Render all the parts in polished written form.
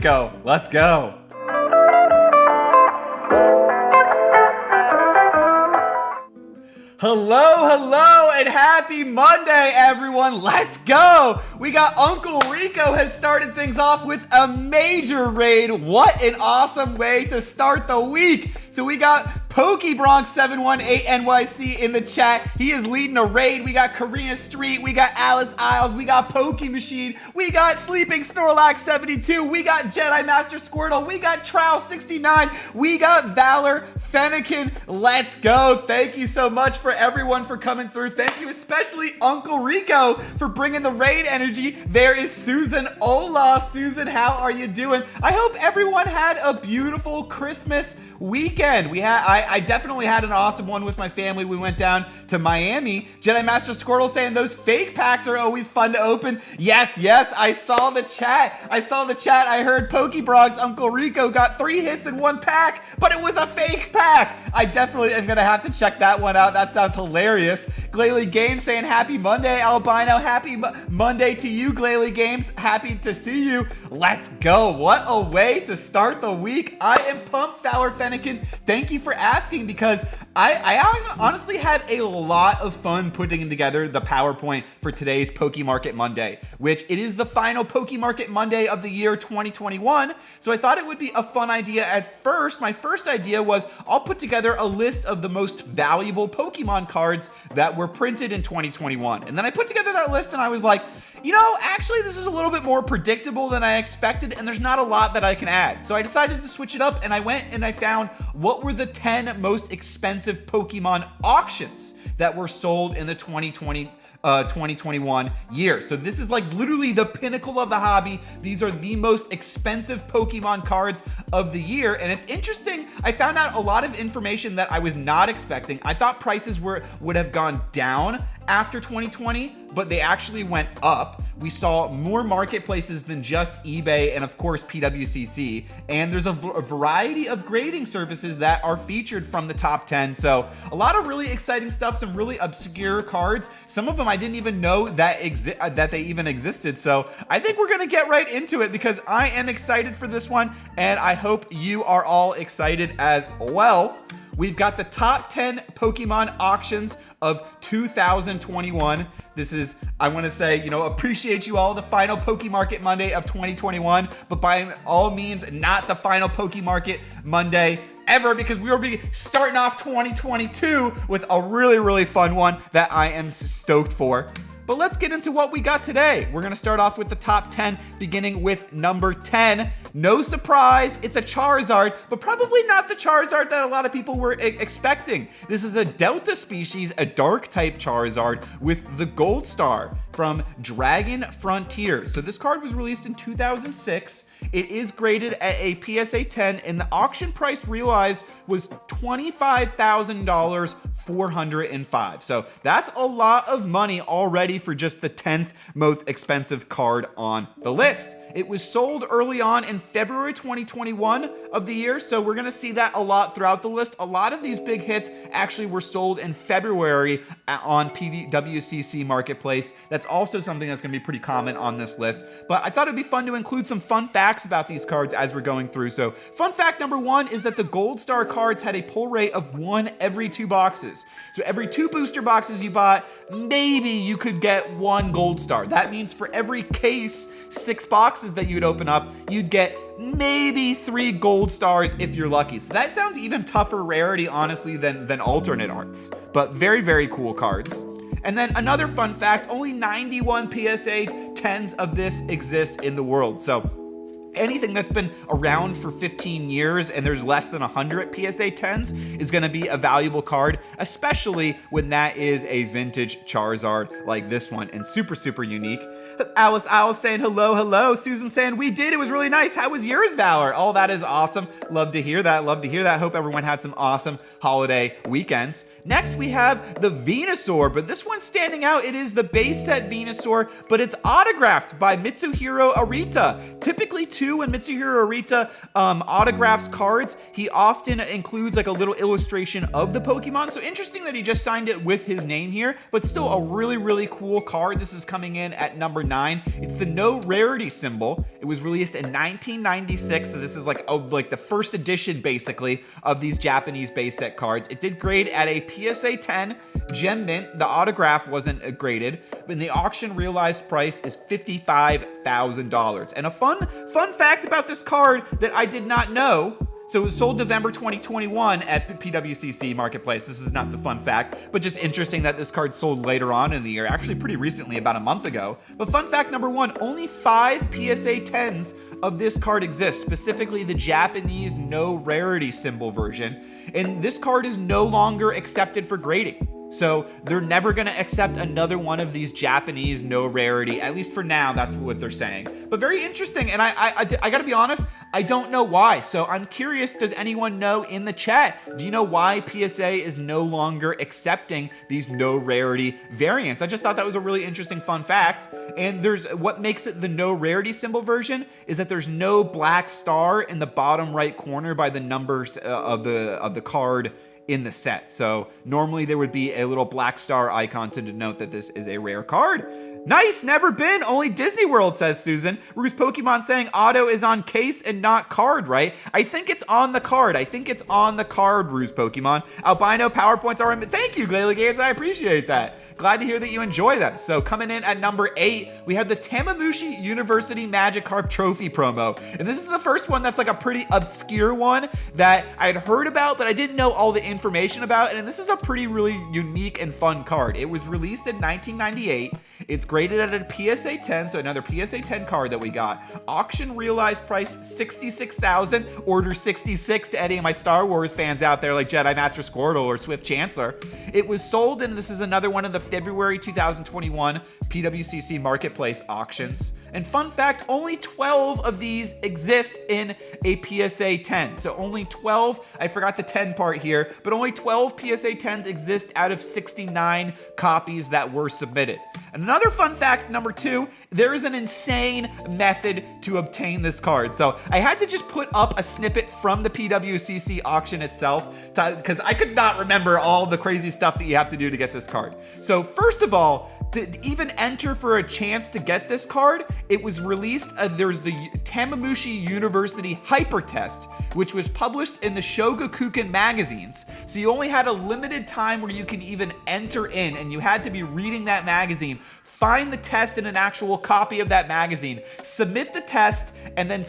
Go. Let's go. Hello, and happy Monday, everyone. Let's go. We got Uncle Rico has started things off with a major raid. What an awesome way to start the week. So we got PokéBronx718 NYC in the chat. He is leading a raid. We got Karina Street. We got Alice Isles. We got Poké Machine. We got Sleeping Snorlax 72. We got Jedi Master Squirtle. We got Trow 69. We got Valor Fennekin. Let's go. Thank you so much for everyone for coming through. Thank you especially Uncle Rico for bringing the raid energy. There is Susan. Hola, Susan. How are you doing? I hope everyone had a beautiful Christmas weekend. I definitely had an awesome one with my family. We went down to Miami. Jedi Master Squirtle saying those fake packs are always fun to open. Yes, I saw the chat. I heard Pokébronx Uncle Rico got 3 hits in 1 pack, but it was a fake pack. I definitely am gonna have to check that one out. That sounds hilarious. Glalie Games saying happy Monday, Albino. Happy Monday to you, Glalie Games. Happy to see you. Let's go. What a way to start the week. I am pumped, Valor Fennekin. Thank you for asking, because I honestly had a lot of fun putting together the PowerPoint for today's Poké Market Monday, which it is the final Poké Market Monday of the year 2021. So I thought it would be a fun idea at first. My first idea was I'll put together a list of the most valuable Pokemon cards that were printed in 2021. And then I put together that list and I was like, you know, actually this is a little bit more predictable than I expected, and there's not a lot that I can add. So I decided to switch it up, and I went and I found what were the 10 most expensive Pokemon auctions that were sold in the 2021 year. So this is like literally the pinnacle of the hobby. These are the most expensive Pokemon cards of the year, and it's interesting. I found out a lot of information that I was not expecting. I thought prices would have gone down after 2020, but they actually went up. We saw more marketplaces than just eBay and of course PWCC, and there's a variety of grading services that are featured from the top 10. So a lot of really exciting stuff, some really obscure cards. Some of them I didn't even know that they even existed. So I think we're gonna get right into it, because I am excited for this one, and I hope you are all excited as well. We've got the top 10 Pokemon auctions of 2021. This is, I want to say, appreciate you all, the final Poké Market Monday of 2021, but by all means, not the final Poké Market Monday ever, because we will be starting off 2022 with a really, really fun one that I am stoked for. But let's get into what we got today. We're going to start off with the top 10, beginning with number 10. No surprise, it's a Charizard, but probably not the Charizard that a lot of people were expecting. This is a Delta species, a dark type Charizard with the Gold Star from Dragon Frontier. So this card was released in 2006. It is graded at a PSA 10, and the auction price realized was $25,000, 405. So that's a lot of money already for just the 10th most expensive card on the list. It was sold early on in February 2021 of the year, so we're going to see that a lot throughout the list. A lot of these big hits actually were sold in February on PWCC Marketplace. That's also something that's going to be pretty common on this list, but I thought it'd be fun to include some fun facts about these cards as we're going through. So fun fact number 1 is that the Gold Star cards had a pull rate of 1 every 2 boxes. So every 2 booster boxes you bought, maybe you could get 1 Gold Star. That means for every case, 6 boxes that you'd open up, you'd get maybe 3 Gold Stars if you're lucky. So that sounds even tougher rarity, honestly, than alternate arts. But very, very cool cards. And then another fun fact, only 91 PSA 10s of this exist in the world. So anything that's been around for 15 years and there's less than 100 PSA 10s is going to be a valuable card, especially when that is a vintage Charizard like this one, and super, super unique. Alice saying hello. Susan saying we did. It was really nice. How was yours, Valor? Oh, that is awesome. Love to hear that. Hope everyone had some awesome holiday weekends. Next, we have the Venusaur, but this one's standing out. It is the base set Venusaur, but it's autographed by Mitsuhiro Arita. Typically, too, when Mitsuhiro Arita autographs cards, he often includes like a little illustration of the Pokemon. So interesting that he just signed it with his name here, but still a really, really cool card. This is coming in at number 9. It's the no rarity symbol. It was released in 1996, so this is like the first edition basically of these Japanese base set cards. It did grade at a PSA 10 gem mint. The autograph wasn't graded, but the auction realized price is $55,000. And a fun fact about this card that I did not know. So it was sold November 2021 at PWCC Marketplace. This is not the fun fact, but just interesting that this card sold later on in the year, actually pretty recently, about a month ago. But fun fact number 1, only 5 PSA 10s of this card exist, specifically the Japanese no rarity symbol version. And this card is no longer accepted for grading. So they're never going to accept another one of these Japanese no rarity, at least for now. That's what they're saying. But very interesting. And I got to be honest, I don't know why. So I'm curious, does anyone know in the chat? Do you know why PSA is no longer accepting these no rarity variants? I just thought that was a really interesting fun fact. And what makes it the no rarity symbol version is that there's no black star in the bottom right corner by the numbers of the card in the set. So normally there would be a little black star icon to denote that this is a rare card. Nice, never been, only Disney World, says Susan. Ruse Pokemon saying auto is on case and not card, right? I think it's on the card. Ruse Pokemon. Albino PowerPoints are in. Thank you, Glalie Games. I appreciate that. Glad to hear that you enjoy them. So coming in at number 8, we have the Tamagotchi University Magikarp Trophy promo. And this is the first one that's like a pretty obscure one that I had heard about, but I didn't know all the information about. And this is a pretty really unique and fun card. It was released in 1998. It's graded at a PSA 10, so another PSA 10 card that we got. Auction realized price $66,000. Order 66 to any of my Star Wars fans out there like Jedi Master Squirtle or Swift Chancellor. It was sold, and this is another one of the February 2021 PWCC Marketplace auctions. And fun fact, only 12 of these exist in a PSA 10. So only 12, I forgot the 10 part here, but only 12 PSA 10s exist out of 69 copies that were submitted. And another fun fact, number 2, there is an insane method to obtain this card. So I had to just put up a snippet from the PWCC auction itself because I could not remember all the crazy stuff that you have to do to get this card. So first of all, to even enter for a chance to get this card, it was released, there's the Tamagotchi University Hyper Test, which was published in the Shogakukan magazines. So you only had a limited time where you can even enter in, and you had to be reading that magazine, find the test in an actual copy of that magazine, submit the test, and then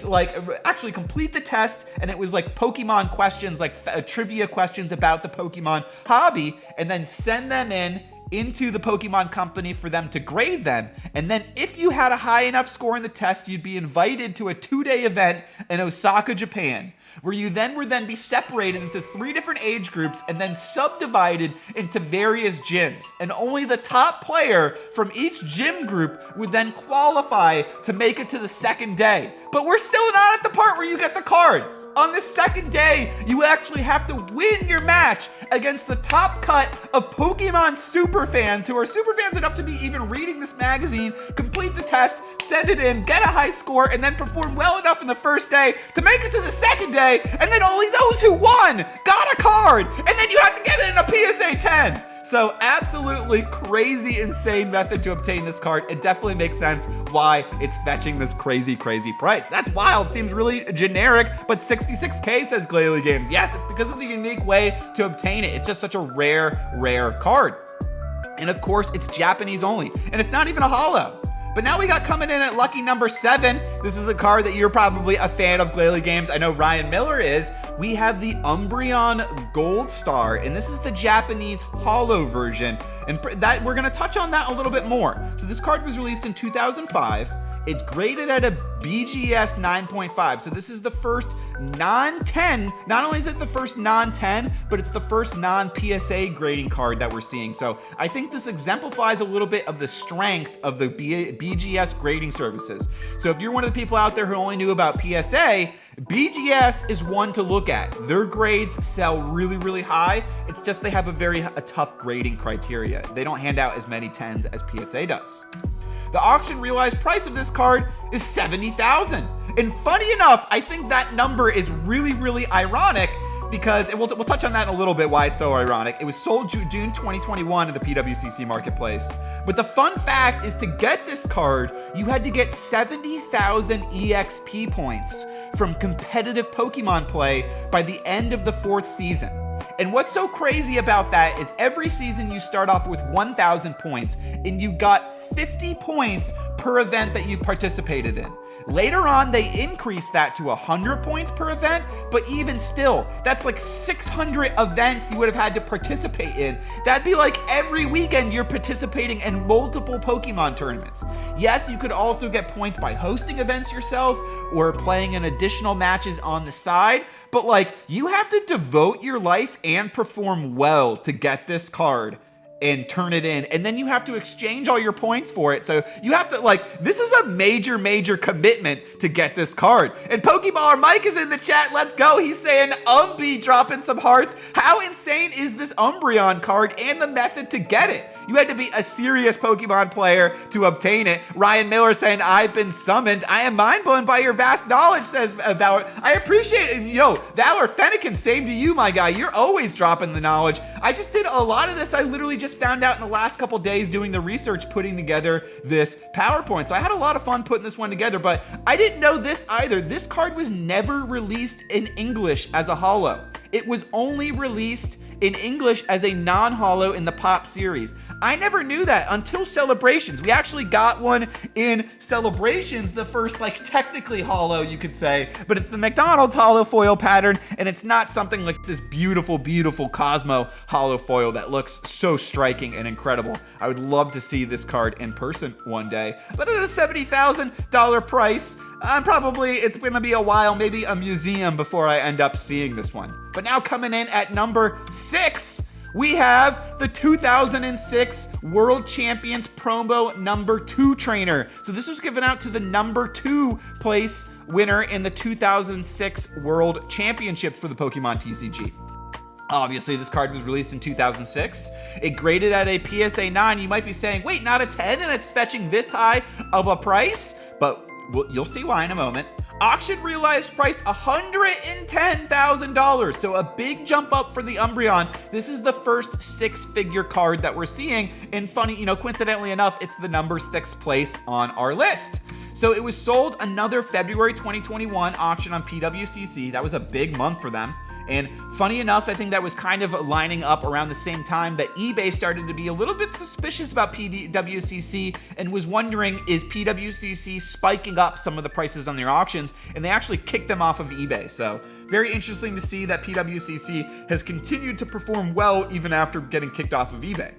actually complete the test. And it was like Pokemon questions, like trivia questions about the Pokemon hobby, and then send them into the Pokemon Company for them to grade them. And then if you had a high enough score in the test, you'd be invited to a 2-day event in Osaka, Japan, where you then would be separated into 3 different age groups and then subdivided into various gyms. And only the top player from each gym group would then qualify to make it to the second day. But we're still not at the part where you get the card. On the second day, you actually have to win your match against the top cut of Pokemon superfans who are superfans enough to be even reading this magazine, complete the test, send it in, get a high score, and then perform well enough in the first day to make it to the second day, and then only those who won got a card, and then you have to get it in a PSA 10. So absolutely crazy, insane method to obtain this card. It definitely makes sense why it's fetching this crazy, crazy price. That's wild. Seems really generic, but 66K, says Glalie Games. Yes, it's because of the unique way to obtain it. It's just such a rare card. And of course, it's Japanese only, and it's not even a holo. But now we got coming in at lucky number 7. This is a card that you're probably a fan of, Glalie Games. I know Ryan Miller is. We have the Umbreon Gold Star, and this is the Japanese holo version. And that we're going to touch on that a little bit more. So this card was released in 2005. It's graded at a BGS 9.5. So this is the first non-10. Not only is it the first non-10, but it's the first non-PSA grading card that we're seeing. So I think this exemplifies a little bit of the strength of the BGS grading services. So if you're one of the people out there who only knew about PSA, BGS is one to look at. Their grades sell really high. It's just they have a tough grading criteria. They don't hand out as many 10s as PSA does. The auction realized price of this card is $70,000. And funny enough, I think that number is really, really ironic because, and we'll touch on that in a little bit why it's so ironic. It was sold June 2021 in the PWCC marketplace. But the fun fact is to get this card, you had to get 70,000 EXP points from competitive Pokemon play by the end of the 4th season. And what's so crazy about that is every season you start off with 1,000 points and you got 50 points per event that you participated in. Later on, they increased that to 100 points per event, but even still, that's like 600 events you would have had to participate in. That'd be like every weekend you're participating in multiple Pokemon tournaments. Yes, you could also get points by hosting events yourself or playing in additional matches on the side, but like you have to devote your life and perform well to get this card and turn it in, and then you have to exchange all your points for it. So you have to, like, this is a major commitment to get this card. And Pokeballer Mike is in the chat. Let's go. He's saying dropping some hearts. How insane is this Umbreon card and the method to get it? You had to be a serious Pokemon player to obtain it. Ryan Miller saying, I've been summoned. I am mind blown by your vast knowledge, says Valor. I appreciate it. Yo, Valor Fennekin, same to you, my guy. You're always dropping the knowledge. I just did a lot of this. I literally just found out in the last couple days doing the research, putting together this PowerPoint. So I had a lot of fun putting this one together, but I didn't know this either. This card was never released in English as a holo. It was only released in English as a non-holo in the Pop series. I never knew that until Celebrations. We actually got one in Celebrations, the first, like, technically holo, you could say, but it's the McDonald's holo foil pattern, and it's not something like this beautiful Cosmo holo foil that looks so striking and incredible. I would love to see this card in person one day, but at a $70,000 price, it's going to be a while, maybe a museum before I end up seeing this one. But now coming in at number 6, we have the 2006 World Champions Promo number 2 trainer. So this was given out to the number 2 place winner in the 2006 World Championships for the Pokemon TCG. Obviously, this card was released in 2006. It graded at a PSA 9. You might be saying, wait, not a 10 and it's fetching this high of a price? But you'll see why in a moment. Auction realized price $110,000. So a big jump up for the Umbreon. This is the first 6-figure card that we're seeing. And funny, coincidentally enough, it's the number 6 place on our list. So it was sold another February 2021 auction on PWCC. That was a big month for them. And funny enough, I think that was kind of lining up around the same time that eBay started to be a little bit suspicious about PWCC and was wondering, is PWCC spiking up some of the prices on their auctions? And they actually kicked them off of eBay. So very interesting to see that PWCC has continued to perform well even after getting kicked off of eBay.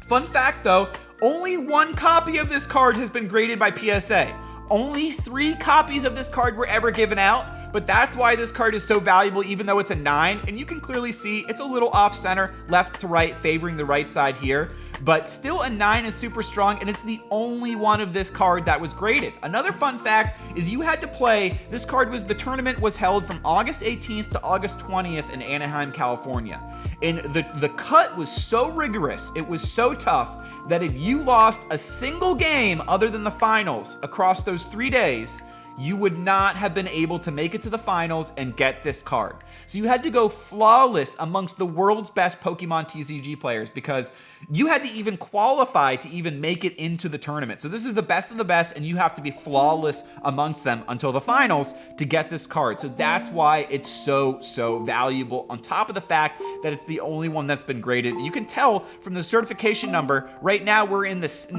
Fun fact though, only 1 copy of this card has been graded by PSA. Only 3 copies of this card were ever given out, but that's why this card is so valuable even though it's a 9, and you can clearly see it's a little off center, left to right, favoring the right side here, but still a 9 is super strong, and it's the only one of this card that was graded. Another fun fact is you had to play, the tournament was held from August 18th to August 20th in Anaheim, California, and the cut was so rigorous, it was so tough, that if you lost a single game other than the finals across those 3 days, you would not have been able to make it to the finals and get this card. So you had to go flawless amongst the world's best Pokemon TCG players because you had to even qualify to even make it into the tournament. So this is the best of the best, and you have to be flawless amongst them until the finals to get this card. So that's why it's so valuable, on top of the fact that it's the only one that's been graded. You can tell from the certification number, right now this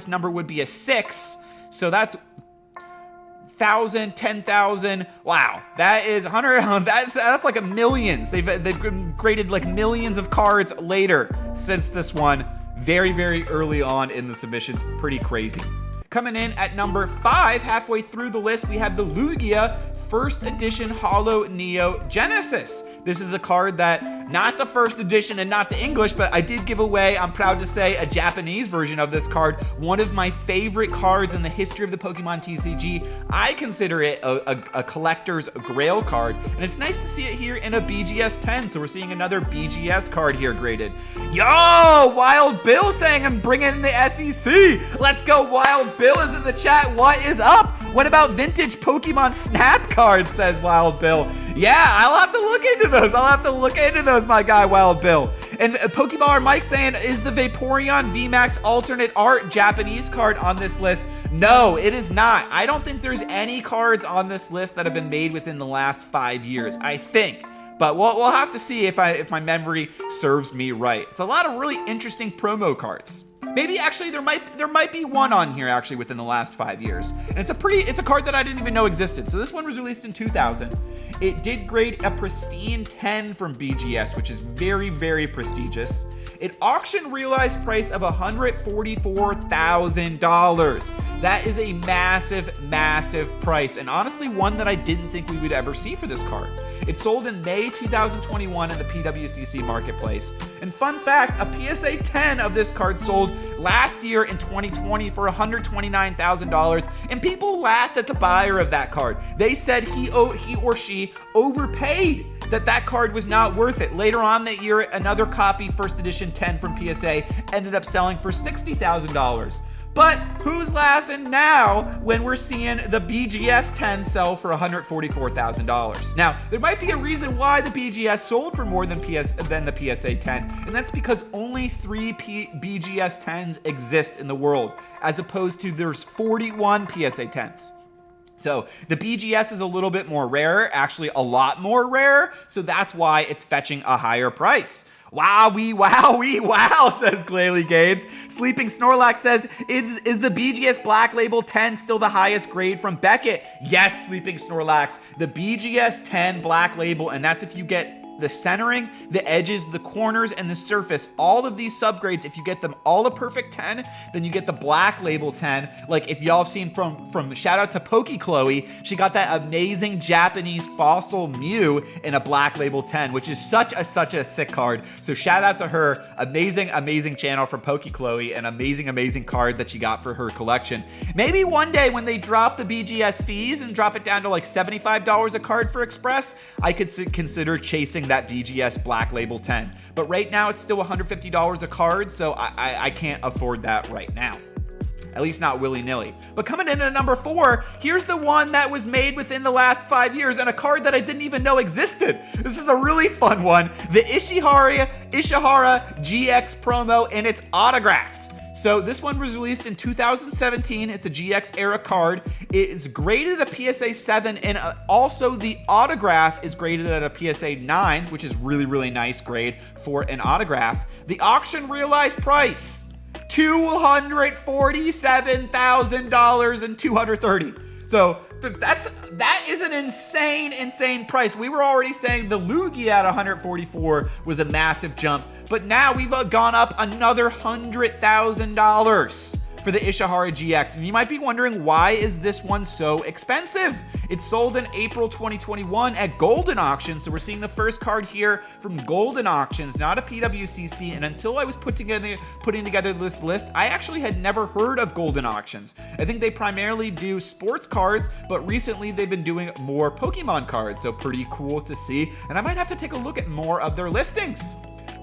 number would be a 6. So that's 1,000, 10,000. Wow, that is 100. That's like a millions. They've graded like millions of cards later since this one. Very early on in the submissions. Pretty crazy. Coming in at number 5, halfway through the list, we have the Lugia First Edition Holo Neo Genesis. This is a card that, not the first edition and not the English, but I did give away, I'm proud to say, a Japanese version of this card. One of my favorite cards in the history of the Pokemon TCG. I consider it a collector's grail card, and it's nice to see it here in a BGS 10. So we're seeing another BGS card here graded. Yo, Wild Bill saying I'm bringing the SEC. Let's go, Wild Bill is in the chat. What is up? What about vintage Pokemon Snap cards, says Wild Bill. Yeah, I'll have to look into those. My guy, Wild Bill. And Pokeball Mike saying, is the Vaporeon VMAX alternate art Japanese card on this list? No, it is not. I don't think there's any cards on this list that have been made within the last 5 years, I think. But we'll have to see if my memory serves me right. It's a lot of really interesting promo cards. Maybe actually there might be one on here actually within the last 5 years. And it's a card that I didn't even know existed. So this one was released in 2000. It did grade a pristine 10 from BGS, which is very, very prestigious. An auction realized price of $144,000. That is a massive, massive price, and honestly one that I didn't think we would ever see for this card. It sold in May 2021 in the PWCC marketplace. And fun fact, a PSA 10 of this card sold last year in 2020 for $129,000, and people laughed at the buyer of that card. They said he or she overpaid, that card was not worth it. Later on that year, another copy, first edition 10 from PSA, ended up selling for $60,000. But who's laughing now when we're seeing the BGS 10 sell for $144,000? Now, there might be a reason why the BGS sold for more than the PSA 10, and that's because only 3 BGS 10s exist in the world, as opposed to there's 41 PSA 10s. So the BGS is a little bit more rare, actually a lot more rare, so that's why it's fetching a higher price. Wowee, wowee, wow, says Glalie Games. Sleeping Snorlax says, is the BGS Black Label 10 still the highest grade from Beckett? Yes, Sleeping Snorlax, the BGS 10 Black Label, and that's if you get the centering, the edges, the corners, and the surface, all of these subgrades, if you get them all a perfect 10, then you get the Black Label 10. Like if y'all have seen from shout out to Poké Chloe, she got that amazing Japanese fossil Mew in a Black Label 10, which is such a sick card. So shout out to her, amazing channel from Poké Chloe, an amazing card that she got for her collection. Maybe one day when they drop the BGS fees and drop it down to like $75 a card for Express, I could consider chasing that BGS Black Label 10. But right now it's still $150 a card, so I can't afford that right now. At least not willy-nilly. But coming in at number 4, here's the one that was made within the last 5 years and a card that I didn't even know existed. This is a really fun one. The Ishihara GX promo, and it's autographed. So this one was released in 2017. It's a GX era card. It is graded at a PSA 7, and also the autograph is graded at a PSA 9, which is really nice grade for an autograph. The auction realized price, $247,000 and $230. So that is an insane price. We were already saying the Lugia at 144 was a massive jump, but now we've gone up another $100,000 for the Ishihara GX. And you might be wondering, why is this one so expensive? It sold in April 2021 at Golden Auctions. So we're seeing the first card here from Golden Auctions, not a PWCC. And until I was putting together this list, I actually had never heard of Golden Auctions. I think they primarily do sports cards, but recently they've been doing more Pokemon cards. So pretty cool to see. And I might have to take a look at more of their listings.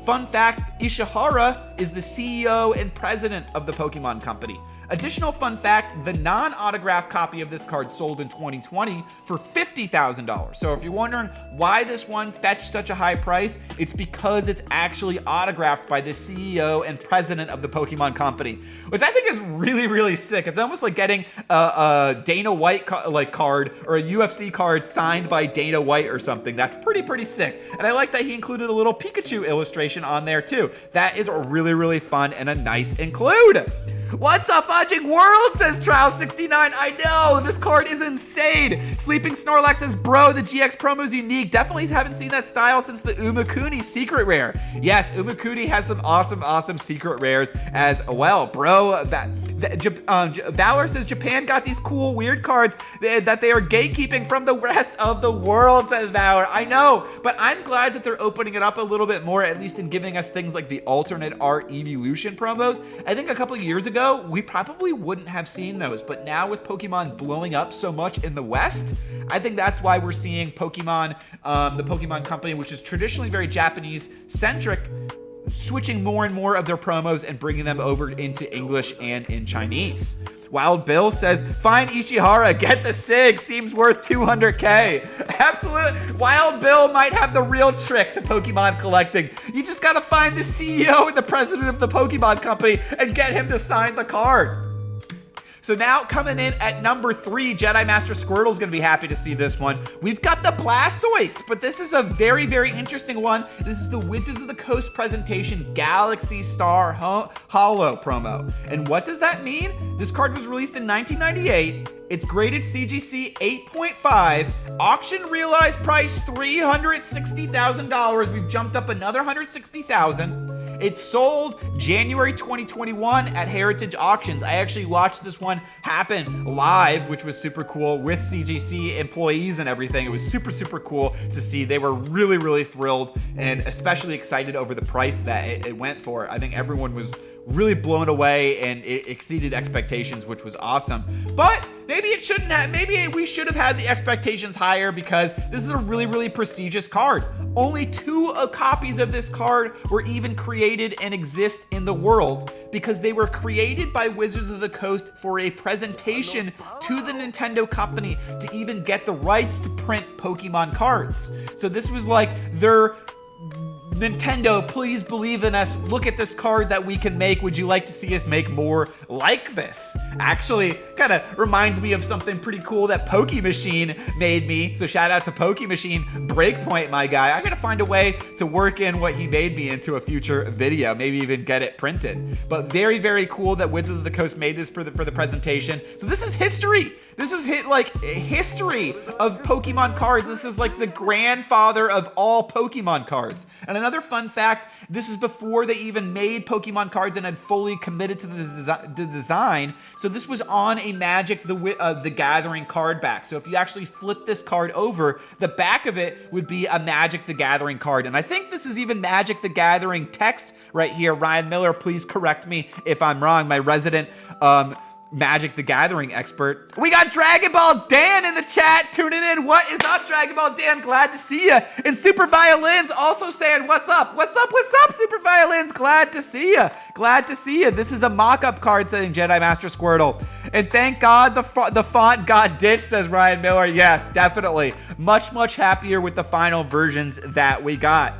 Fun fact, Ishihara is the CEO and president of the Pokemon Company. Additional fun fact, the non-autographed copy of this card sold in 2020 for $50,000. So if you're wondering why this one fetched such a high price, it's because it's actually autographed by the CEO and president of the Pokemon Company, which I think is really sick. It's almost like getting a Dana White card or a UFC card signed by Dana White or something. That's pretty sick. And I like that he included a little Pikachu illustration on there too. That is really fun and a nice include. What the fudging world, says Trow69. I know, this card is insane. Sleeping Snorlax says, bro, the GX promo is unique. Definitely haven't seen that style since the Umakuni secret rare. Yes, Umakuni has some awesome secret rares as well, bro. Valor says, Japan got these cool, weird cards that they are gatekeeping from the rest of the world, says Valor. I know, but I'm glad that they're opening it up a little bit more, at least in giving us things like the alternate art evolution promos. I think a couple of years ago, we probably wouldn't have seen those, but now with Pokemon blowing up so much in the West, I think that's why we're seeing Pokemon, the Pokemon Company, which is traditionally very Japanese-centric, switching more and more of their promos and bringing them over into English and in Chinese. Wild Bill says, fine Ishihara, get the SIG, seems worth 200k. Absolutely. Wild Bill might have the real trick to Pokemon collecting. You just gotta find the CEO and the president of the Pokemon Company and get him to sign the card. So now coming in at number 3, Jedi Master Squirtle's going to be happy to see this one. We've got the Blastoise, but this is a very, very interesting one. This is the Wizards of the Coast presentation Galaxy Star Holo promo. And what does that mean? This card was released in 1998. It's graded CGC 8.5. Auction realized price $360,000. We've jumped up another $160,000. It's sold January 2021 at Heritage Auctions. I actually watched this one happen live, which was super cool, with CGC employees and everything. It was super, super cool to see. They were really, really thrilled and especially excited over the price that it went for. I think everyone was really blown away and it exceeded expectations, which was awesome. But maybe it shouldn't have. Maybe we should have had the expectations higher because this is a really, really prestigious card. Only 2 copies of this card were even created and exist in the world because they were created by Wizards of the Coast for a presentation to the Nintendo company to even get the rights to print Pokemon cards. So this was like their Nintendo, please believe in us. Look at this card that we can make. Would you like to see us make more like this? Actually, kind of reminds me of something pretty cool that Poké Machine made me. So shout out to Poké Machine. Breakpoint, my guy. I gotta find a way to work in what he made me into a future video. Maybe even get it printed. But very, very cool that Wizards of the Coast made this for the presentation. So this is history. This is history of Pokemon cards. This is like the grandfather of all Pokemon cards. And another fun fact, this is before they even made Pokemon cards and had fully committed to the design. So this was on a Magic the Gathering card back. So if you actually flip this card over, the back of it would be a Magic the Gathering card. And I think this is even Magic the Gathering text right here. Ryan Miller, please correct me if I'm wrong. My resident Magic the Gathering expert. We got Dragon Ball Dan in the chat tuning in. What is up, Dragon Ball Dan? Glad to see you. And Super Violins also saying, what's up? What's up? What's up, Super Violins? Glad to see you. Glad to see you. This is a mock-up card saying Jedi Master Squirtle. And thank God the font got ditched, says Ryan Miller. Yes, definitely. Much, much happier with the final versions that we got.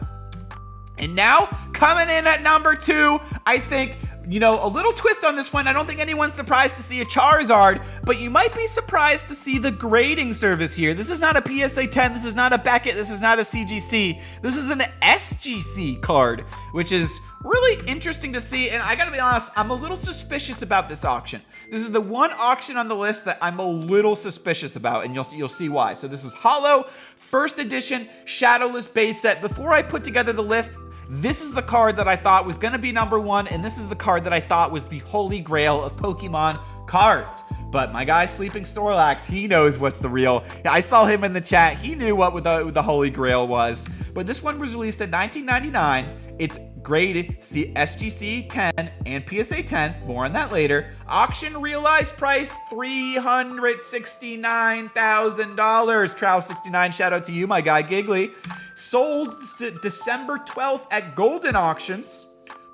And now, coming in at number 2, I think, you know, a little twist on this one. I don't think anyone's surprised to see a Charizard, but you might be surprised to see the grading service here. This is not a PSA 10. This is not a Beckett. This is not a CGC. This is an SGC card, which is really interesting to see. And I gotta be honest, I'm a little suspicious about this auction. This is the one auction on the list that I'm a little suspicious about, and you'll see why. So this is Holo, first edition, Shadowless base set. Before I put together the list, this is the card that I thought was going to be number 1, and this is the card that I thought was the holy grail of Pokemon cards. But my guy Sleeping Snorlax, he knows what's the real. I saw him in the chat. He knew what the holy grail was. But this one was released in 1999. It's graded SGC 10 and PSA 10. More on that later. Auction realized price $369,000. Trow69, shout out to you, my guy Giggly. Sold December 12th at Golden Auctions.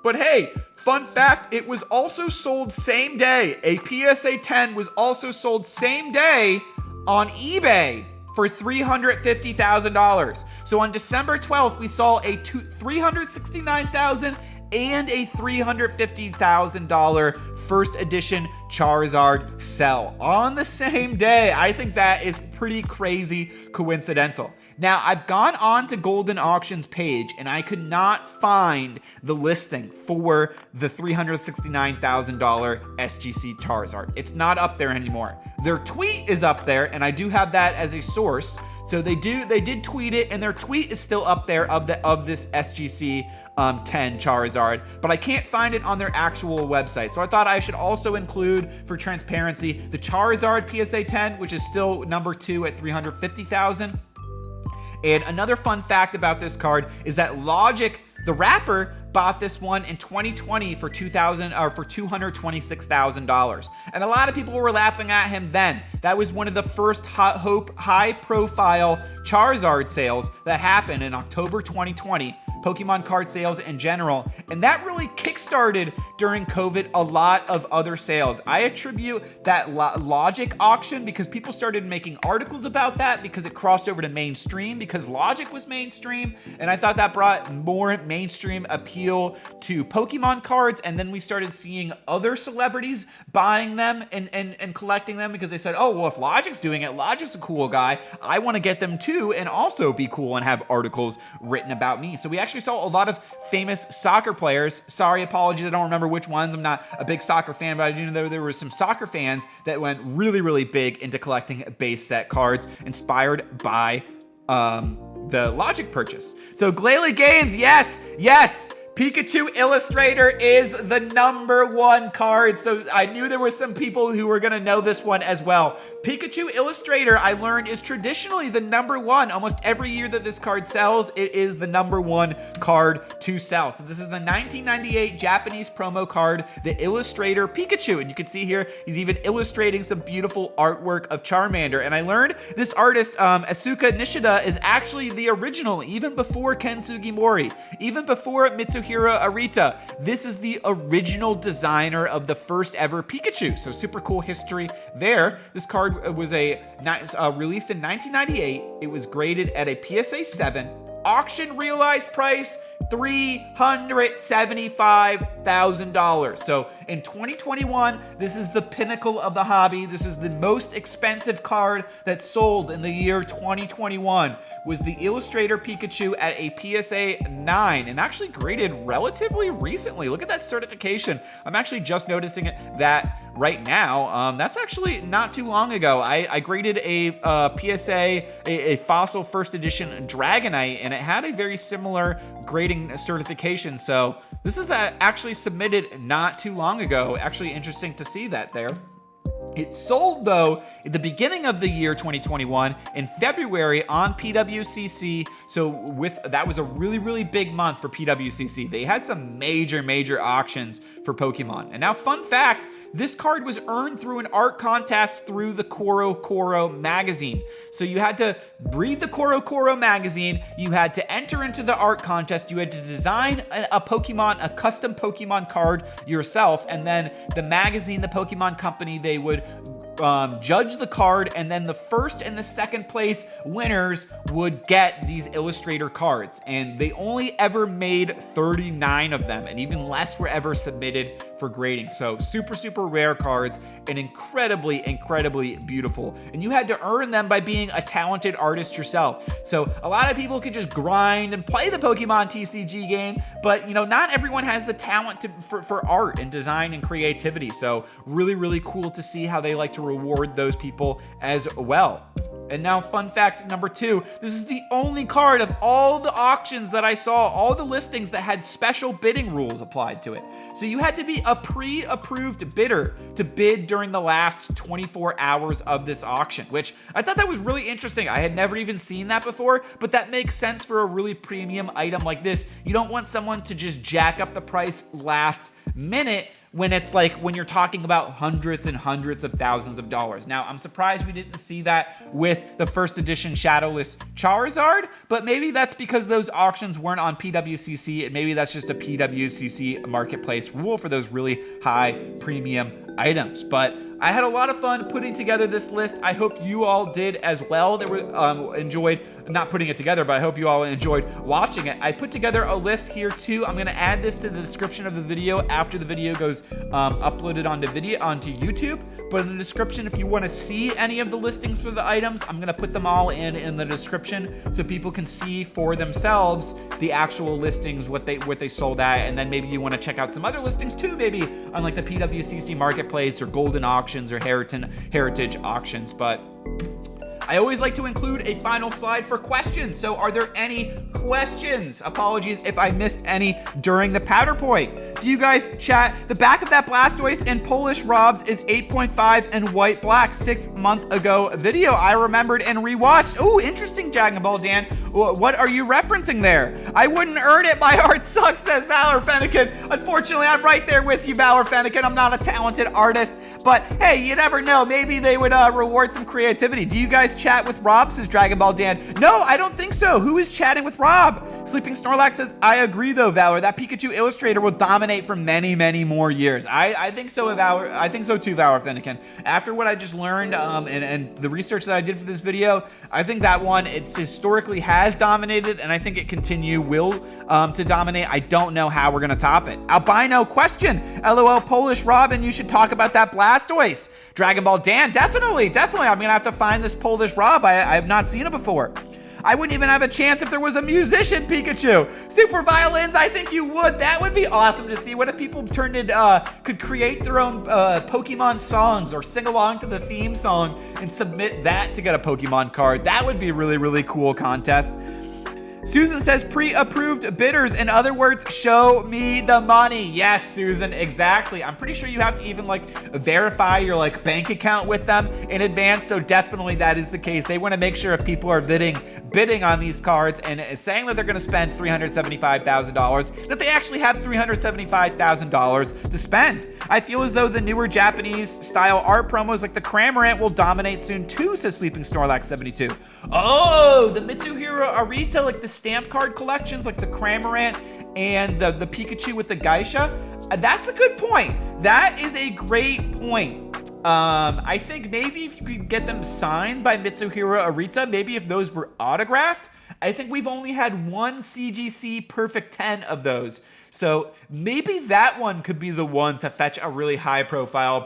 But hey, fun fact, it was also sold same day. A PSA 10 was also sold same day on eBay for $350,000. So on December 12th, we saw a $369,000 and a $350,000 first edition Charizard cell on the same day. I think that is pretty crazy coincidental. Now, I've gone on to Golden Auction's page and I could not find the listing for the $369,000 SGC Charizard. It's not up there anymore. Their tweet is up there, and I do have that as a source. So they did tweet it, and their tweet is still up there of this SGC 10 Charizard, but I can't find it on their actual website. So I thought I should also include, for transparency, the Charizard PSA 10, which is still number 2 at $350,000. And another fun fact about this card is that Logic, the rapper, bought this one in 2020 for $226,000. And a lot of people were laughing at him then. That was one of the first high-profile Charizard sales that happened in October 2020. Pokemon card sales in general, and that really kickstarted during COVID a lot of other sales. I attribute that Logic auction because people started making articles about that because it crossed over to mainstream, because Logic was mainstream, and I thought that brought more mainstream appeal to Pokemon cards. And then we started seeing other celebrities buying them and collecting them because they said, oh, well, if Logic's doing it, Logic's a cool guy, I want to get them too and also be cool and have articles written about me. So we actually saw a lot of famous soccer players. Sorry, apologies, I don't remember which ones. I'm not a big soccer fan, but I do know there were some soccer fans that went really, really big into collecting base set cards inspired by the Logic purchase. So Glalie Games, yes, Pikachu Illustrator is the #1 card, so I knew there were some people who were going to know this one as well. Pikachu Illustrator, I learned, is traditionally the #1. Almost every year that this card sells, it is the #1 card to sell. So this is the 1998 Japanese promo card, the Illustrator Pikachu. And you can see here, he's even illustrating some beautiful artwork of Charmander. And I learned this artist, Asuka Nishida, is actually the original, even before Ken Sugimori, even before Mitsuhiro Arita. This is the original designer of the first ever Pikachu. So super cool history there. This card was released in 1998. It was graded at a PSA 7. Auction realized price, $375,000. So in 2021, this is the pinnacle of the hobby. This is the most expensive card that sold in the year 2021, was the Illustrator Pikachu at a PSA 9, and actually graded relatively recently. Look at that certification. I'm actually just noticing that right now. That's actually not too long ago. I graded a PSA, a Fossil First Edition Dragonite, and it had a very similar grading certification. So this is actually submitted not too long ago. Actually interesting to see that there. It sold, though, at the beginning of the year 2021 in February on PWCC. So that was a really, really big month for PWCC. They had some major auctions for Pokemon. And now, fun fact, this card was earned through an art contest through the Koro magazine. So you had to read the Koro magazine, you had to enter into the art contest, you had to design a custom Pokemon card yourself, and then the magazine, the Pokemon company, they would judge the card, and then the first and the second place winners would get these Illustrator cards. And they only ever made 39 of them, and even less were ever submitted for grading. So super rare cards, and incredibly beautiful. And you had to earn them by being a talented artist yourself. So a lot of people could just grind and play the Pokemon TCG game, but not everyone has the talent for art and design and creativity. So really cool to see how they like to reward those people as well. And now, fun fact number 2, this is the only card of all the auctions that I saw, all the listings, that had special bidding rules applied to it. So you had to be a pre-approved bidder to bid during the last 24 hours of this auction, which I thought that was really interesting. I had never even seen that before, but that makes sense for a really premium item like this. You don't want someone to just jack up the price last minute when it's when you're talking about hundreds and hundreds of thousands of dollars. Now, I'm surprised we didn't see that with the first edition Shadowless Charizard, but maybe that's because those auctions weren't on PWCC, and maybe that's just a PWCC marketplace rule for those really high premium items. But I had a lot of fun putting together this list. I hope you all did as well. That were enjoyed not putting it together, but I hope you all enjoyed watching it. I put together a list here too. I'm gonna add this to the description of the video after the video goes uploaded onto YouTube. But in the description, if you want to see any of the listings for the items, I'm gonna put them all in the description so people can see for themselves the actual listings, what they sold at, and then maybe you want to check out some other listings too, maybe on like the PWCC Marketplace or Golden Auctions or Heritage Auctions. But I always like to include a final slide for questions. So are there any questions? Apologies if I missed any during the PowerPoint. Do you guys chat? The back of that Blastoise in Polish Robs is 8.5 and white black 6 month ago video. I remembered and rewatched. Oh, interesting, Dragon Ball Dan. What are you referencing there? I wouldn't earn it. My art sucks, says Valor Fennekin. Unfortunately, I'm right there with you, Valor Fennekin. I'm not a talented artist, but hey, you never know. Maybe they would reward some creativity. Do you guys chat with Rob, says Dragon Ball Dan? No, I don't think so. Who is chatting with Rob? Sleeping Snorlax says, I agree though, Valor. That Pikachu illustrator will dominate for many, many more years. I think so, Valor. I think so too, Valor Fennekin. After what I just learned and the research that I did for this video, I think that one, it's historically has dominated, and I think it will to dominate. I don't know how we're gonna top it. Albino question. LOL Polish Robin, you should talk about that Blastoise. Dragon Ball Dan, definitely. I'm gonna have to find this Polish Rob. I have not seen it before. I wouldn't even have a chance if there was a musician Pikachu. Super Violins, I think you would. That would be awesome to see. What if people could create their own Pokemon songs or sing along to the theme song and submit that to get a Pokemon card? That would be a really, really cool contest. Susan says pre-approved bidders. In other words, show me the money. Yes, Susan, exactly. I'm pretty sure you have to even verify your bank account with them in advance. So definitely that is the case. They want to make sure if people are bidding on these cards and saying that they're going to spend $375,000, that they actually have $375,000 to spend. I feel as though the newer Japanese style art promos like the Cramorant will dominate soon too, says Sleeping Snorlax 72. Oh, the Mitsuhiro Arita, like the stamp card collections, like the Cramorant and the Pikachu with the Geisha. That's a good point. That is a great point. I think maybe if you could get them signed by Mitsuhiro Arita, maybe if those were autographed. I think we've only had one CGC Perfect 10 of those. So maybe that one could be the one to fetch a really high profile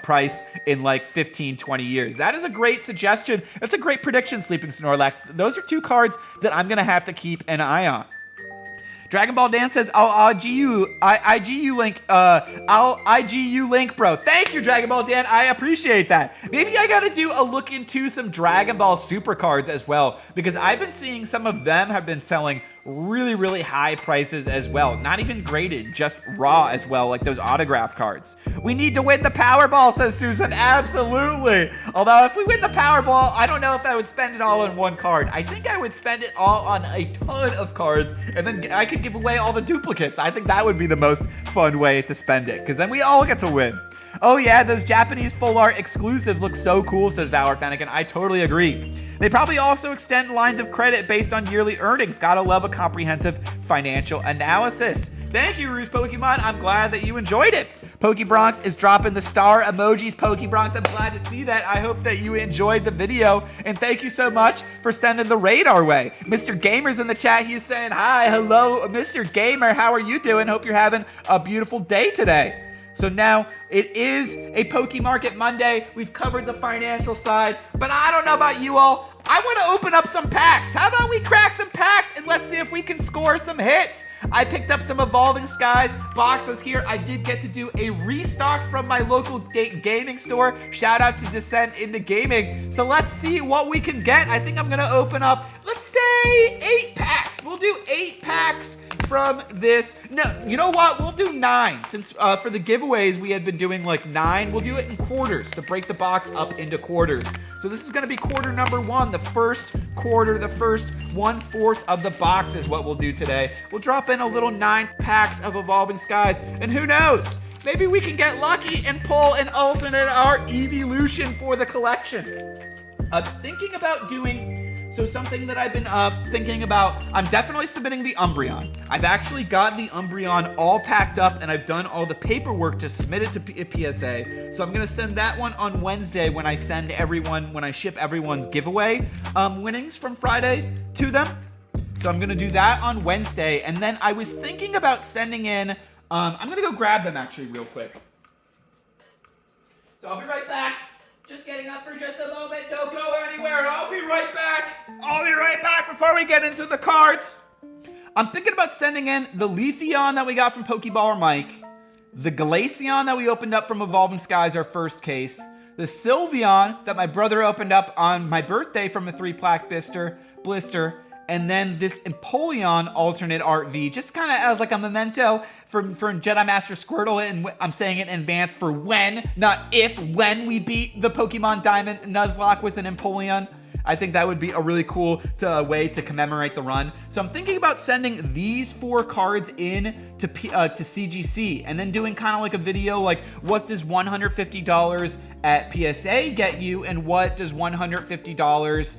price in 15, 20 years. That is a great suggestion. That's a great prediction, Sleeping Snorlax. Those are two cards that I'm going to have to keep an eye on. Dragon Ball Dan says, I'll IG you link, bro. Thank you, Dragon Ball Dan. I appreciate that. Maybe I got to do a look into some Dragon Ball Super cards as well, because I've been seeing some of them have been selling really, really high prices as well. Not even graded, just raw as well, like those autograph cards. We need to win the Powerball, says Susan. Absolutely. Although if we win the Powerball, I don't know if I would spend it all on one card. I think I would spend it all on a ton of cards, and then I could give away all the duplicates. I think that would be the most fun way to spend it, because then we all get to win. Oh yeah, those Japanese full art exclusives look so cool, says Valor Fennekin. I totally agree. They probably also extend lines of credit based on yearly earnings. Gotta love a comprehensive financial analysis. Thank you, Ruse Pokemon. I'm glad that you enjoyed it. Pokebronx is dropping the star emojis. Pokebronx, I'm glad to see that. I hope that you enjoyed the video, and thank you so much for sending the raid our way. Mr. Gamer's in the chat. He's saying, hi, hello, Mr. Gamer. How are you doing? Hope you're having a beautiful day today. So now it is a Poké Market Monday. We've covered the financial side, but I don't know about you all. I want to open up some packs. How about we crack some packs and let's see if we can score some hits. I picked up some Evolving Skies boxes here. I did get to do a restock from my local gaming store. Shout out to Descent into Gaming. So let's see what we can get. I think I'm going to open up, let's say 8 packs. We'll do 8 packs from this. No, you know what? We'll do 9. Since for the giveaways, we had been doing 9. We'll do it in quarters to break the box up into quarters. So this is going to be quarter number 1. The first quarter, the first 1/4 of the box is what we'll do today. We'll drop in a little 9 packs of Evolving Skies. And who knows? Maybe we can get lucky and pull an alternate art evolution for the collection. Thinking about doing So something that I've been thinking about, I'm definitely submitting the Umbreon. I've actually got the Umbreon all packed up, and I've done all the paperwork to submit it to PSA. So I'm gonna send that one on Wednesday when I ship everyone's giveaway winnings from Friday to them. So I'm gonna do that on Wednesday, and then I was thinking about sending in, I'm gonna go grab them actually real quick. So I'll be right back. Just getting up for just a moment. Don't go anywhere. I'll be right back. I'll be right back before we get into the cards. I'm thinking about sending in the Leafeon that we got from Pokeballer Mike, the Glaceon that we opened up from Evolving Skies, our first case, the Sylveon that my brother opened up on my birthday from a 3-pack blister, and then this Empoleon alternate art V, just kind of as like a memento from Jedi Master Squirtle, and I'm saying it in advance for when, not if, when we beat the Pokemon Diamond Nuzlocke with an Empoleon. I think that would be a really cool way to commemorate the run. So I'm thinking about sending these 4 cards in to CGC, and then doing kind of like a video like, what does $150 at PSA get you, and what does $150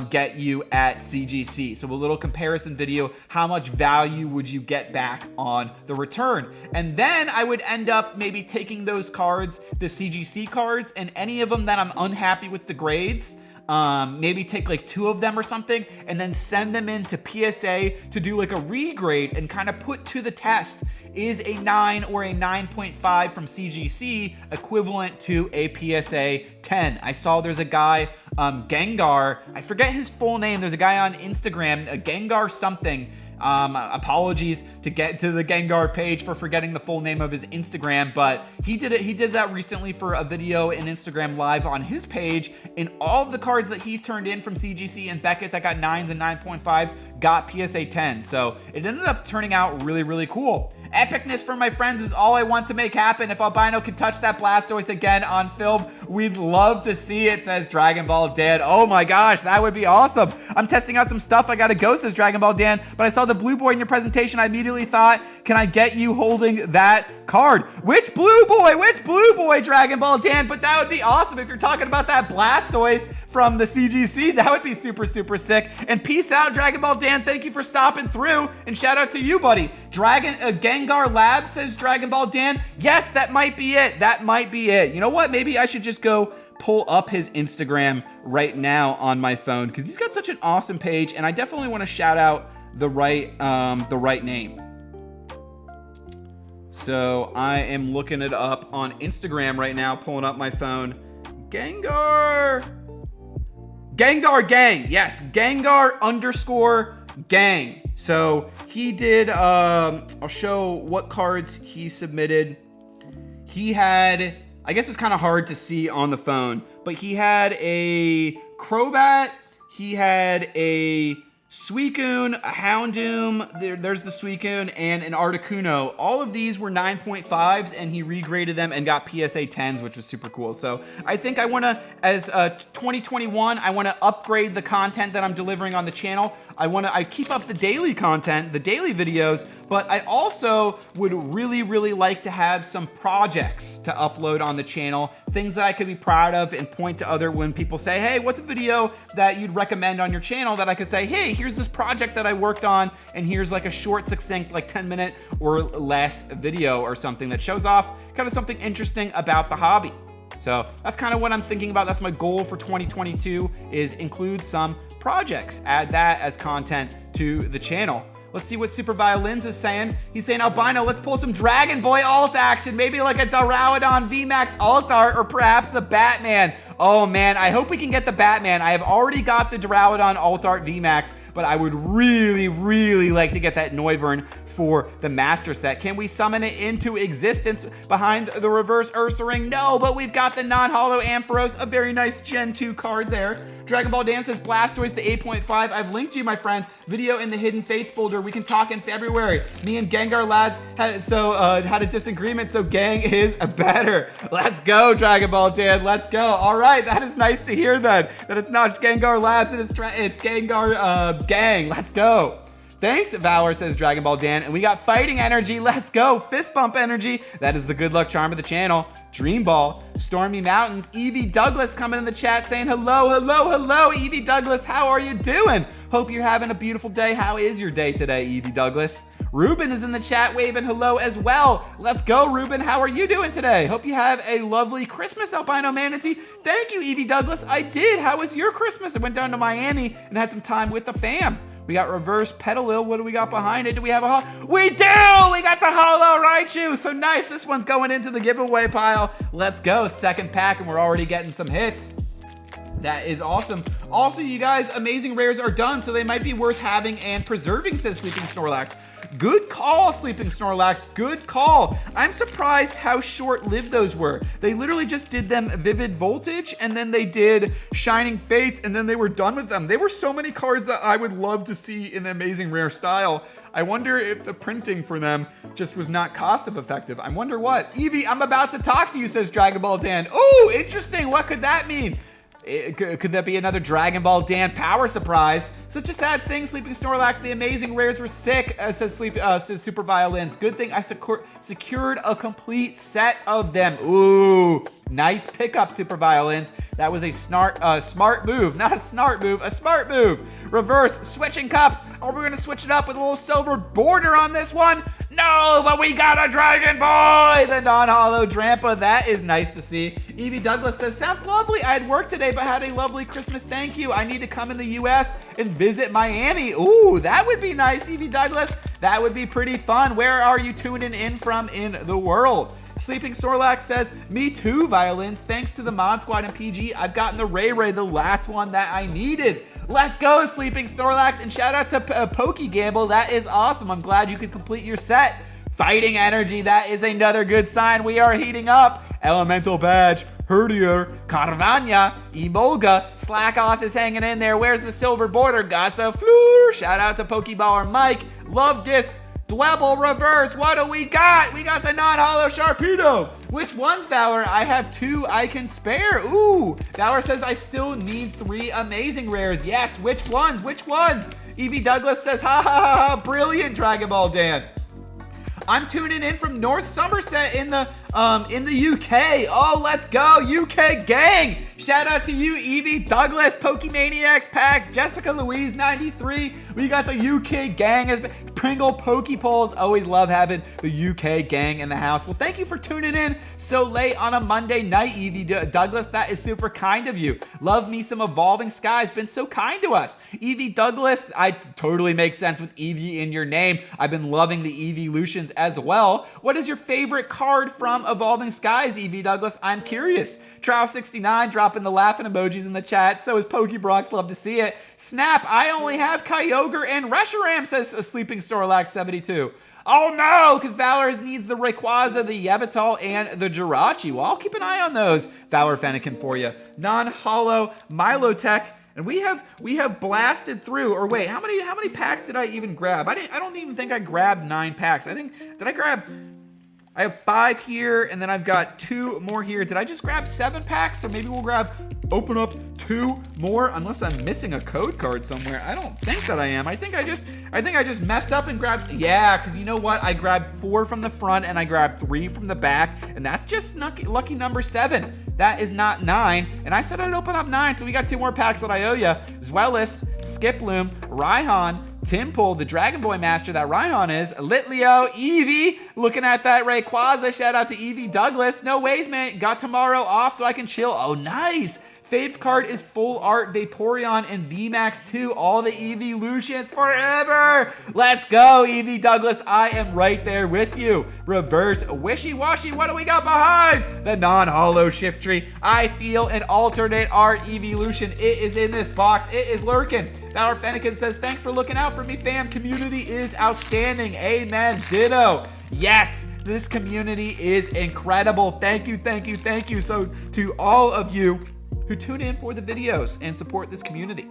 get you at CGC. So a little comparison video, how much value would you get back on the return? And then I would end up maybe taking those cards, the CGC cards, and any of them that I'm unhappy with the grades, maybe take like 2 of them or something, and then send them in to PSA to do like a regrade and kind of put to the test, is a 9 or a 9.5 from CGC equivalent to a PSA 10? I saw there's a guy, Gengar, I forget his full name, there's a guy on Instagram, a Gengar something. Apologies to the Gengar page for forgetting the full name of his Instagram, but he did that recently for a video in Instagram live on his page, and all of the cards that he turned in from CGC and Beckett that got 9s and 9.5s got PSA 10. So it ended up turning out really, really cool. Epicness from my friends is all I want to make happen. If Albino can touch that Blastoise again on film, we'd love to see it, says Dragon Ball Dan. Oh my gosh, that would be awesome. I'm testing out some stuff. I gotta go, says Dragon Ball Dan, but I saw the blue boy in your presentation. I immediately thought, can I get you holding that card? Which blue boy? Which blue boy, Dragon Ball Dan? But that would be awesome if you're talking about that Blastoise from the CGC. That would be super, super sick. And peace out, Dragon Ball Dan. Thank you for stopping through, and shout out to you, buddy. Gengar Lab, says Dragon Ball Dan. Yes, that might be it. That might be it. You know what? Maybe I should just go pull up his Instagram right now on my phone, because he's got such an awesome page, and I definitely want to shout out the right name. So I am looking it up on Instagram right now, pulling up my phone. Gengar Gang. Yes, Gengar _gang. So he did, I'll show what cards he submitted. He had, I guess it's kind of hard to see on the phone, but he had a Crobat, he had a Suicune, a Houndoom, there's the Suicune, and an Articuno. All of these were 9.5s, and he regraded them and got PSA 10s, which was super cool. So I think I want to, as 2021, I want to upgrade the content that I'm delivering on the channel. I keep up the daily content, the daily videos, but I also would really, really like to have some projects to upload on the channel, things that I could be proud of and point to other when people say, hey, what's a video that you'd recommend on your channel, that I could say, hey, here's this project that I worked on, and here's like a short, succinct, like 10-minute or less video or something that shows off kind of something interesting about the hobby. So that's kind of what I'm thinking about. That's my goal for 2022, is include some projects, add that as content to the channel. Let's see what Super Violins is saying. He's saying, Albino, let's pull some Dragon Boy alt action, maybe like a Duraludon VMAX alt art, or perhaps the Batman. Oh man, I hope we can get the Batman. I have already got the Duraludon alt art VMAX, but I would really, really like to get that Noivern for the Master Set. Can we summon it into existence behind the reverse Ursaring? No, but we've got the non-holo Ampharos, a very nice Gen 2 card there. Dragon Ball Dan says, Blastoise, the 8.5. I've linked you, my friends. Video in the Hidden Fates folder. We can talk in February. Me and Gengar lads had a disagreement, so Gang is better. Let's go, Dragon Ball Dan. Let's go. All right, that is nice to hear then, that it's not Gengar Labs and it's Gengar Gang. Let's go. Thanks, Valor, says Dragon Ball Dan. And we got Fighting Energy. Let's go. Fist Bump Energy. That is the good luck charm of the channel. Dream Ball. Stormy Mountains. Evie Douglas coming in the chat saying hello, hello, hello. Evie Douglas, how are you doing? Hope you're having a beautiful day. How is your day today, Evie Douglas? Ruben is in the chat waving hello as well. Let's go, Ruben. How are you doing today? Hope you have a lovely Christmas, AlbinoManatee. Thank you, Evie Douglas. I did. How was your Christmas? I went down to Miami and had some time with the fam. We got Reverse Petalil. What do we got behind it? Do we have a We do! We got the Holo Raichu. So nice. This one's going into the giveaway pile. Let's go. Second pack, and we're already getting some hits. That is awesome. Also, you guys, amazing rares are done, so they might be worth having and preserving, says Sleeping Snorlax. Good call, Sleeping Snorlax. Good call. I'm surprised how short-lived those were. They literally just did them Vivid Voltage, and then they did Shining Fates, and then they were done with them. They were so many cards that I would love to see in the amazing rare style. I wonder if the printing for them just was not cost-effective. I wonder what. Evie, I'm about to talk to you, says Dragon Ball Dan. Oh, interesting. What could that mean? Could that be another Dragon Ball Dan power surprise? Such a sad thing, Sleeping Snorlax. The amazing rares were sick, says Super Violins. Good thing I secured a complete set of them. Ooh, nice pickup, Super Violins. That was a smart move. Not a snart move, a smart move. Reverse, switching cups. Are we going to switch it up with a little silver border on this one? No, but we got a Dragon Boy, the non-holo Drampa. That is nice to see. Evie Douglas says, sounds lovely. I had work today, but had a lovely Christmas. Thank you. I need to come in the U.S. and visit Miami. Ooh, that would be nice, Evie Douglas. That would be pretty fun. Where are you tuning in from in the world? Sleeping Snorlax says, me too, Violins. Thanks to the Mod Squad and PG, I've gotten the Ray, the last one that I needed. Let's go, Sleeping Snorlax, and shout out to Poké Gamble. That is awesome. I'm glad you could complete your set. Fighting Energy, that is another good sign. We are heating up. Elemental Badge, Herdier, Carvana, Emolga, Slack Off is hanging in there. Where's the silver border? Gasa Floor. Shout out to Pokeballer Mike. Love Disc. Dwebble Reverse, what do we got? We got the non-holo Sharpedo. Which ones, Valor? I have 2 I can spare. Ooh, Valor says I still need 3 amazing rares. Yes, which ones? Which ones? Evie Douglas says, ha ha ha ha, brilliant, Dragon Ball Dan. I'm tuning in from North Somerset in the UK. Oh, let's go, UK gang. Shout out to you, Evie Douglas, Pokemaniacs Packs, Jessica Louise 93. We got the UK gang as Pringle Pokepoles. Always love having the UK gang in the house. Well, thank you for tuning in so late on a Monday night, Evie Douglas. That is super kind of you. Love me some Evolving Skies. Been so kind to us. Evie Douglas, I totally make sense with Evie in your name. I've been loving the Evolutions as well. What is your favorite card from Evolving Skies, Evie Douglas? I'm curious. Trow69 dropping the laughing emojis in the chat. So is Pokebrox. Love to see it. Snap, I only have Kyogre and Reshiram, says Sleeping Snorlax 72. Oh no, because Valor needs the Rayquaza, the Yveltal, and the Jirachi. Well, I'll keep an eye on those, Valor Fennekin, for you. Non-holo Milotech. And we have blasted through, or wait, how many packs did I even grab? I don't even think I grabbed 9 packs. I have 5 here, and then I've got 2 more here. Did I just grab 7 packs? So maybe we'll open up 2 more, unless I'm missing a code card somewhere. I don't think that I am. I think I just messed up and grabbed, yeah, because you know what? I grabbed 4 from the front, and I grabbed 3 from the back, and that's just lucky number 7. That is not 9, and I said I'd open up 9, so we got 2 more packs that I owe you. Zweilous, Skiploom, Raihan, Timple, the Dragon Boy Master that Raihan is, Litleo, Eevee, looking at that Rayquaza. Shout out to Evie Douglas. No ways, man. Got tomorrow off so I can chill. Oh, nice. Fave card is Full Art, Vaporeon, and VMAX 2. All the Evolutions forever. Let's go, Evie Douglas. I am right there with you. Reverse Wishy Washy. What do we got behind? The non-holo Shiftry. I feel an alternate art evolution. It is in this box. It is lurking. Valor Fennekin says, thanks for looking out for me, fam. Community is outstanding. Amen. Ditto. Yes. This community is incredible. Thank you, thank you, thank you. So to all of you who tune in for the videos and support this community.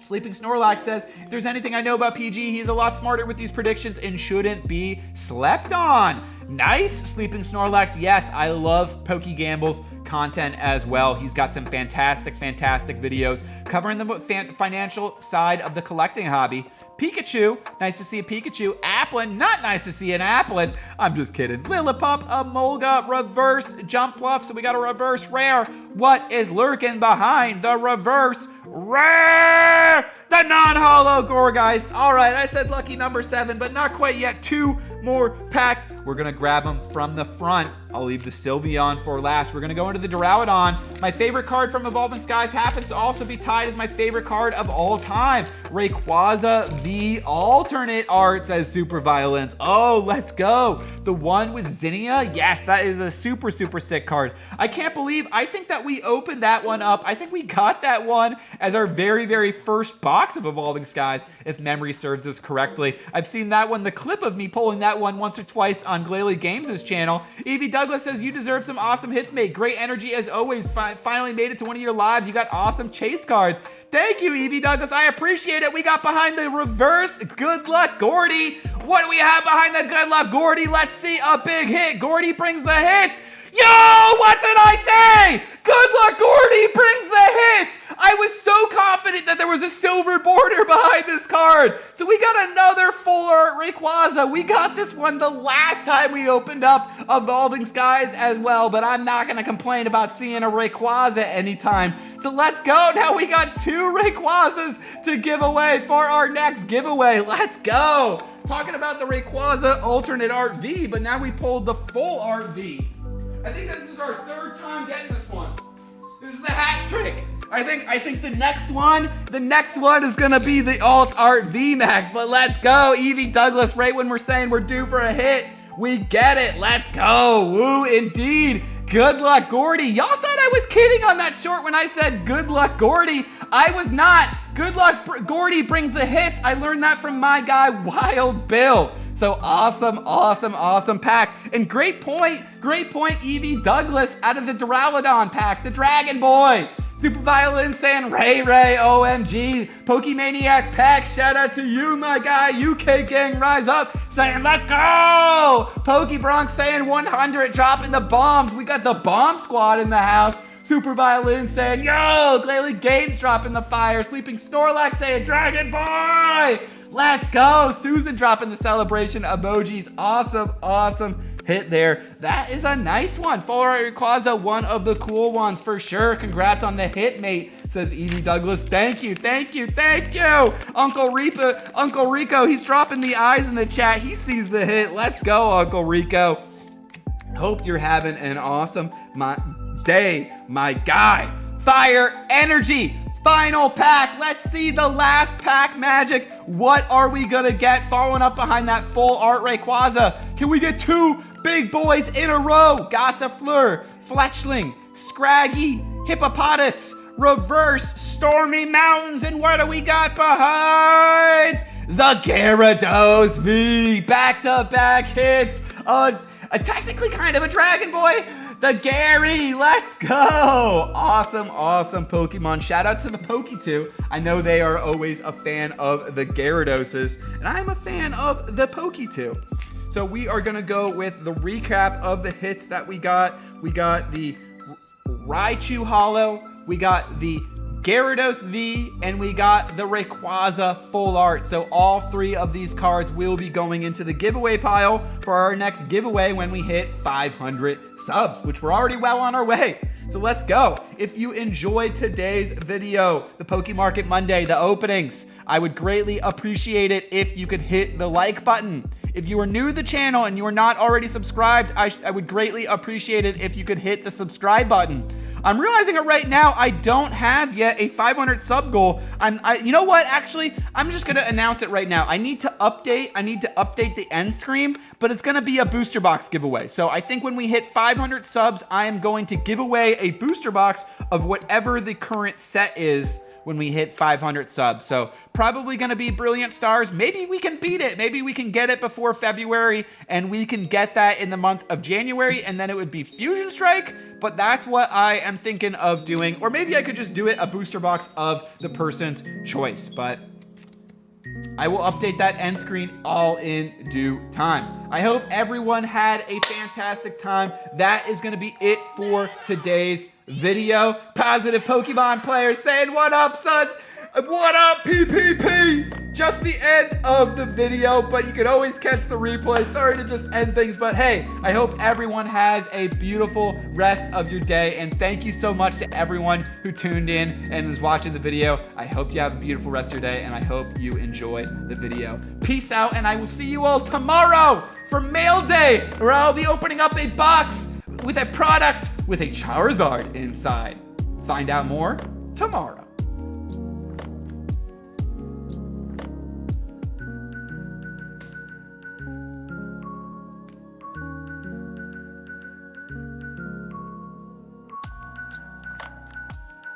Sleeping Snorlax says, if there's anything I know about PG, he's a lot smarter with these predictions and shouldn't be slept on. Nice, Sleeping Snorlax. Yes, I love Poké Gamble's content as well. He's got some fantastic videos covering the financial side of the collecting hobby. Pikachu, nice to see a Pikachu. Applin, not nice to see an Applin. I'm just kidding. Lillipup, Emolga, reverse Jumpluff. So we got a reverse rare. What is lurking behind the reverse rare? The non-holo Gourgeist. All right, I said lucky number 7, but not quite yet. 2 more packs. We're going to grab them from the front. I'll leave the Sylveon for last. We're going to go into the Duraludon. My favorite card from Evolving Skies happens to also be tied as my favorite card of all time. Rayquaza V alternate art, says Super Violence. Oh, let's go. The one with Zinnia? Yes, that is a super sick card. I can't believe, I think that we opened that one up. I think we got that one as our very first box of Evolving Skies, if memory serves us correctly. I've seen that one, the clip of me pulling that one once or twice on Glalie Games' channel. Evie Douglas says, you deserve some awesome hits, mate. Great energy as always. Finally made it to one of your lives. You got awesome chase cards. Thank you, Evie Douglas. I appreciate it. We got behind the reverse Good Luck Gordy. What do we have behind the Good Luck Gordy? Let's see a big hit. Gordy brings the hits. Yo, what did I say? Good Luck Gordy brings the hits. I was so confident that there was a silver border behind this card. So we got another full art Rayquaza. We got this one the last time we opened up Evolving Skies as well, but I'm not going to complain about seeing a Rayquaza anytime. So let's go. Now we got 2 Rayquazas to give away for our next giveaway. Let's go. Talking about the Rayquaza alternate art V, but now we pulled the full art V. I think this is our 3rd time getting this one. This is the hat trick. I think the next one is gonna be the alt art V Max. But let's go, Evie Douglas. Right when we're saying we're due for a hit, we get it. Let's go. Woo, indeed. Good Luck Gordy. Y'all thought I was kidding on that short when I said Good Luck Gordy. I was not. Good Luck Gordy brings the hits. I learned that from my guy Wild Bill. So awesome pack. And great point, Evie Douglas out of the Duraludon pack, the Dragon Boy. Super Violence saying Ray, OMG. Pokemaniac pack, shout out to you, my guy. UK Gang Rise Up saying let's go. Pokebronx saying 100, dropping the bombs. We got the bomb squad in the house. Super Violin saying, yo, Glalie Games dropping the fire. Sleeping Snorlax saying, Dragon Boy. Let's go. Susan dropping the celebration emojis. Awesome hit there. That is a nice one. Full Art Rayquaza, one of the cool ones for sure. Congrats on the hit, mate, says Evie Douglas. Thank you. Uncle Rico, he's dropping the eyes in the chat. He sees the hit. Let's go, Uncle Rico. Hope you're having an awesome day, my guy. Fire Energy. Final pack. Let's see the last pack magic. What are we gonna get following up behind that full art Rayquaza? Can we get 2 big boys in a row? Gossifleur, Fletchling, Scraggy, Hippopotas, Reverse, Stormy Mountains, and what do we got behind? The Gyarados V. Back-to-back hits. Technically kind of a Dragon Boy. The Gary, let's go. Awesome Pokemon. Shout out to the Poké2. I know they are always a fan of the Gyaradoses, and I'm a fan of the Poké2. So we are gonna go with the recap of the hits that we got. We got the Raichu Holo, we got the Gyarados V, and we got the Rayquaza full art. So all 3 of these cards will be going into the giveaway pile for our next giveaway when we hit 500 subs, which we're already well on our way. So let's go. If you enjoyed today's video, the Poké Market Monday, the openings, I would greatly appreciate it if you could hit the like button. If you are new to the channel and you are not already subscribed, I would greatly appreciate it if you could hit the subscribe button. I'm realizing it right now, I don't have yet a 500 sub goal. You know what? Actually, I'm just gonna announce it right now. I need to update the end screen, but it's gonna be a booster box giveaway. So I think when we hit 500 subs, I am going to give away a booster box of whatever the current set is when we hit 500 subs. So probably gonna be Brilliant Stars. Maybe we can beat it. Maybe we can get it before February and we can get that in the month of January, and then it would be Fusion Strike, but that's what I am thinking of doing. Or maybe I could just do it a booster box of the person's choice, but I will update that end screen all in due time. I hope everyone had a fantastic time. That is going to be it for today's video. Positive Pokemon players saying, what up, son? What up, PPP? Just the end of the video, but you can always catch the replay. Sorry to just end things, but hey, I hope everyone has a beautiful rest of your day, and thank you so much to everyone who tuned in and is watching the video. I hope you have a beautiful rest of your day, and I hope you enjoy the video. Peace out, and I will see you all tomorrow for Mail Day, where I'll be opening up a box with a product with a Charizard inside. Find out more tomorrow.